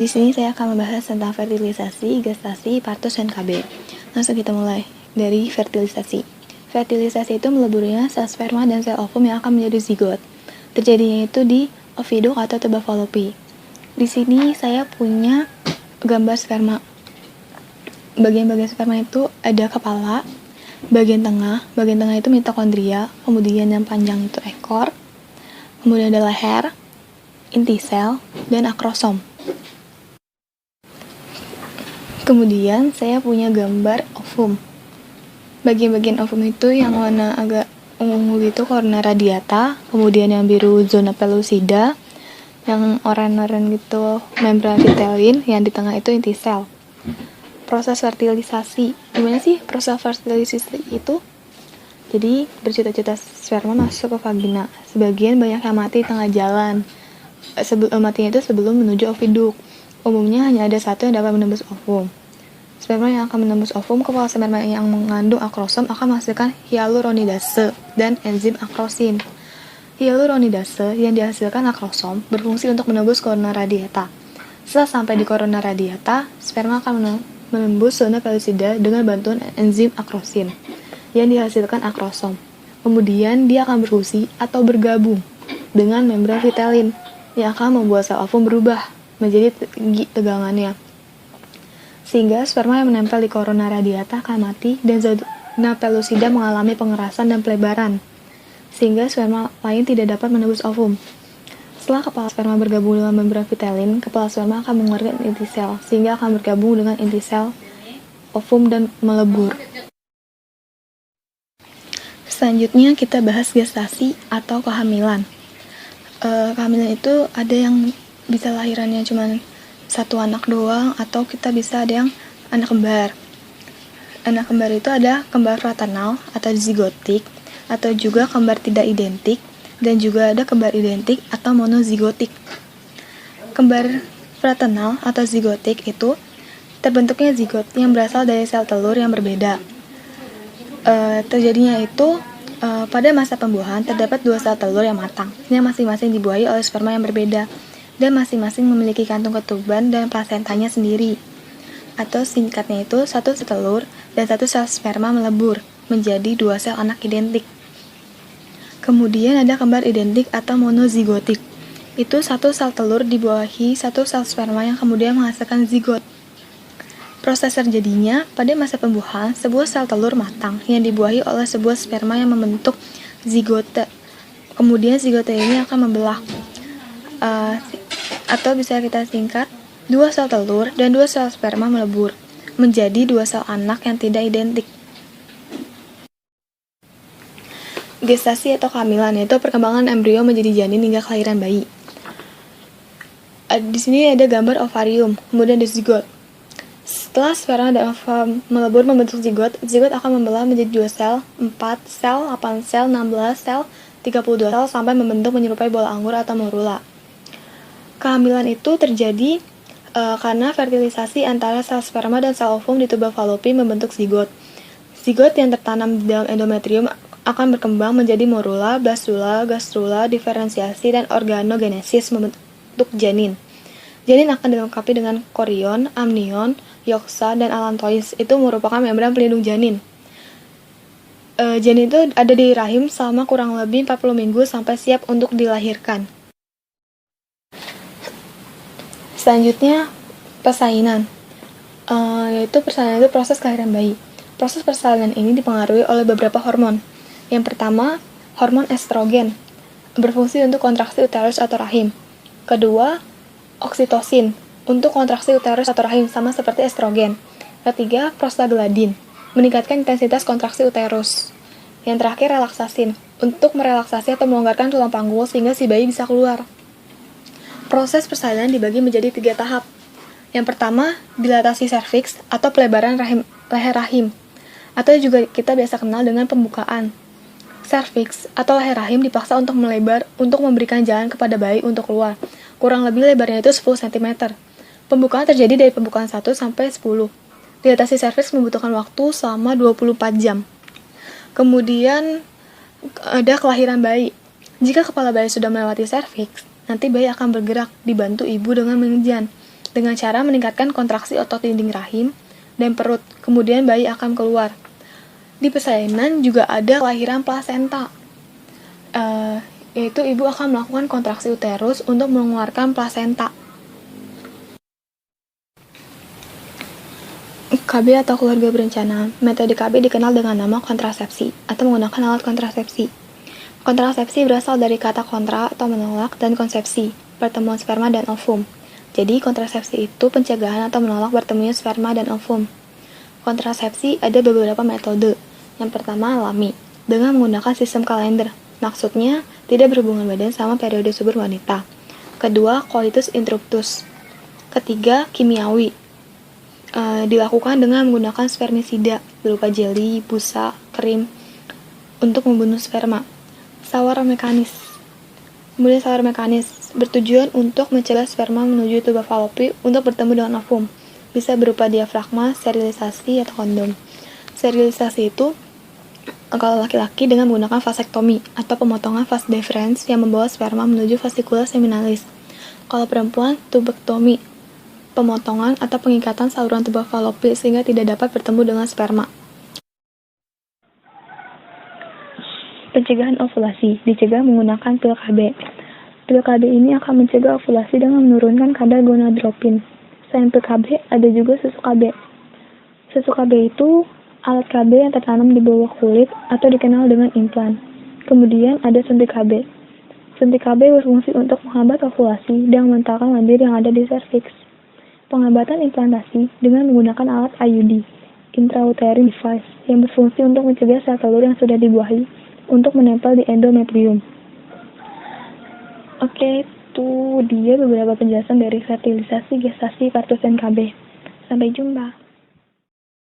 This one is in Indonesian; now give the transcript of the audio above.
Di sini saya akan membahas tentang fertilisasi, gestasi, partus, dan KB. Langsung kita mulai dari fertilisasi. Fertilisasi itu meleburnya sel sperma dan sel ovum yang akan menjadi zigot. Terjadinya itu di oviduk atau tuba fallopi. Di sini saya punya gambar sperma. Bagian-bagian sperma itu ada kepala, bagian tengah itu mitokondria, kemudian yang panjang itu ekor, kemudian ada leher, inti sel, dan akrosom. Kemudian saya punya gambar ovum. Bagian-bagian ovum itu yang warna agak ungu gitu corona radiata, kemudian yang biru zona pellucida, yang oranye gitu membran vitellin, yang di tengah itu inti sel. Proses fertilisasi. Gimana sih proses fertilisasi itu? Jadi berjuta-juta sperma masuk ke vagina. Sebagian banyak yang mati di tengah jalan. Matinya itu sebelum menuju oviduk. Umumnya hanya ada satu yang dapat menembus ovum. Sperma yang akan menembus ovum, kepala sperma yang mengandung akrosom akan menghasilkan hyaluronidase dan enzim akrosin. Hyaluronidase yang dihasilkan akrosom berfungsi untuk menembus corona radiata. Setelah sampai di corona radiata, sperma akan menembus zona pellucida dengan bantuan enzim akrosin yang dihasilkan akrosom. Kemudian dia akan berfungsi atau bergabung dengan membran vitellin yang akan membuat sel ovum berubah menjadi tinggi tegangannya. Sehingga sperma yang menempel di corona radiata akan mati dan zona pellucida mengalami pengerasan dan pelebaran, sehingga sperma lain tidak dapat menembus ovum. Setelah kepala sperma bergabung dengan membran vitellin, kepala sperma akan mengeluarkan inti sel, sehingga akan bergabung dengan inti sel ovum dan melebur. Selanjutnya kita bahas gestasi atau kehamilan. Kehamilan itu ada yang bisa lahirannya cuma satu anak doang, atau kita bisa ada yang anak kembar. Anak kembar itu ada kembar fraternal atau zigotik, atau juga kembar tidak identik, dan juga ada kembar identik atau monozigotik. Kembar fraternal atau zigotik itu terbentuknya zigot yang berasal dari sel telur yang berbeda. Terjadinya itu pada masa pembuahan terdapat dua sel telur yang matang, yang masing-masing dibuahi oleh sperma yang berbeda, dan masing-masing memiliki kantung ketuban dan plasentanya sendiri. Atau singkatnya itu, satu sel telur dan satu sel sperma melebur menjadi dua sel anak identik. Kemudian ada kembar identik atau monozigotik. Itu satu sel telur dibuahi satu sel sperma yang kemudian menghasilkan zigot. Proses terjadinya pada masa pembuahan, sebuah sel telur matang yang dibuahi oleh sebuah sperma yang membentuk zigote. Kemudian zigote ini akan membelah, atau bisa kita singkat, dua sel telur dan dua sel sperma melebur menjadi dua sel anak yang tidak identik. Gestasi atau kehamilan yaitu perkembangan embrio menjadi janin hingga kelahiran bayi. Di sini ada gambar ovarium, kemudian ada zigot. Setelah sperma dan ovum melebur membentuk zigot, zigot akan membelah menjadi 2 sel, 4 sel, 8 sel, 16 sel, 32 sel sampai membentuk menyerupai bola anggur atau morula. Kehamilan itu terjadi karena fertilisasi antara sel sperma dan sel ovum di tuba fallopi membentuk zigot. Zigot yang tertanam di dalam endometrium akan berkembang menjadi morula, blastula, gastrula, diferensiasi, dan organogenesis membentuk janin. Janin akan dilengkapi dengan korion, amnion, yoksa, dan allantois. Itu merupakan membran pelindung janin. Janin itu ada di rahim selama kurang lebih 40 minggu sampai siap untuk dilahirkan. Selanjutnya, persalinan. Yaitu persalinan itu proses kelahiran bayi. Proses persalinan ini dipengaruhi oleh beberapa hormon. Yang pertama, hormon estrogen, berfungsi untuk kontraksi uterus atau rahim. Kedua, oksitosin, untuk kontraksi uterus atau rahim sama seperti estrogen. Ketiga, prostaglandin, meningkatkan intensitas kontraksi uterus. Yang terakhir, relaksasin, untuk merelaksasi atau melonggarkan tulang panggul sehingga si bayi bisa keluar. Proses persalinan dibagi menjadi 3 tahap. Yang pertama, dilatasi serviks atau pelebaran leher rahim, atau juga kita biasa kenal dengan pembukaan. Serviks atau leher rahim dipaksa untuk melebar untuk memberikan jalan kepada bayi untuk keluar. Kurang lebih lebarnya itu 10 cm. Pembukaan terjadi dari pembukaan 1 sampai 10. Dilatasi serviks membutuhkan waktu selama 24 jam. Kemudian ada kelahiran bayi. Jika kepala bayi sudah melewati serviks, nanti bayi akan bergerak dibantu ibu dengan mengejan. dengan cara meningkatkan kontraksi otot dinding rahim dan perut, kemudian bayi akan keluar. Di persalinan juga ada kelahiran plasenta, yaitu ibu akan melakukan kontraksi uterus untuk mengeluarkan plasenta. KB atau keluarga berencana. Metode KB dikenal dengan nama kontrasepsi atau menggunakan alat kontrasepsi. Kontrasepsi berasal dari kata kontra atau menolak dan konsepsi, pertemuan sperma dan ovum. Jadi kontrasepsi itu pencegahan atau menolak bertemunya sperma dan ovum. Kontrasepsi ada beberapa metode. Yang pertama alami, dengan menggunakan sistem kalender. Maksudnya tidak berhubungan badan sama periode subur wanita. Kedua, coitus interruptus. Ketiga, kimiawi. Dilakukan dengan menggunakan spermisida berupa jeli, busa, krim untuk membunuh sperma. Shower mekanis. Kemudian shower mekanis bertujuan untuk mencegah sperma menuju tuba falopi untuk bertemu dengan ovum. Bisa berupa diafragma, sterilisasi, atau kondom. Sterilisasi itu kalau laki-laki dengan menggunakan vasektomi atau pemotongan vas deferens yang membawa sperma menuju vasikula seminalis. Kalau perempuan, tubektomi, pemotongan atau pengikatan saluran tuba falopi sehingga tidak dapat bertemu dengan sperma. Pencegahan ovulasi dicegah menggunakan pil KB. Pil KB ini akan mencegah ovulasi dengan menurunkan kadar gonadotropin. Selain pil KB, ada juga susu KB. Susu KB itu alat KB yang tertanam di bawah kulit atau dikenal dengan implan. Kemudian ada suntik KB. Suntik KB berfungsi untuk menghambat ovulasi dan mengentalkan lendir yang ada di serviks. Pengobatan implantasi dengan menggunakan alat IUD, intrauterine device, yang berfungsi untuk mencegah sel telur yang sudah dibuahi untuk menempel di endometrium. Oke, itu dia beberapa penjelasan dari fertilisasi, gestasi, partus, dan KB. Sampai jumpa.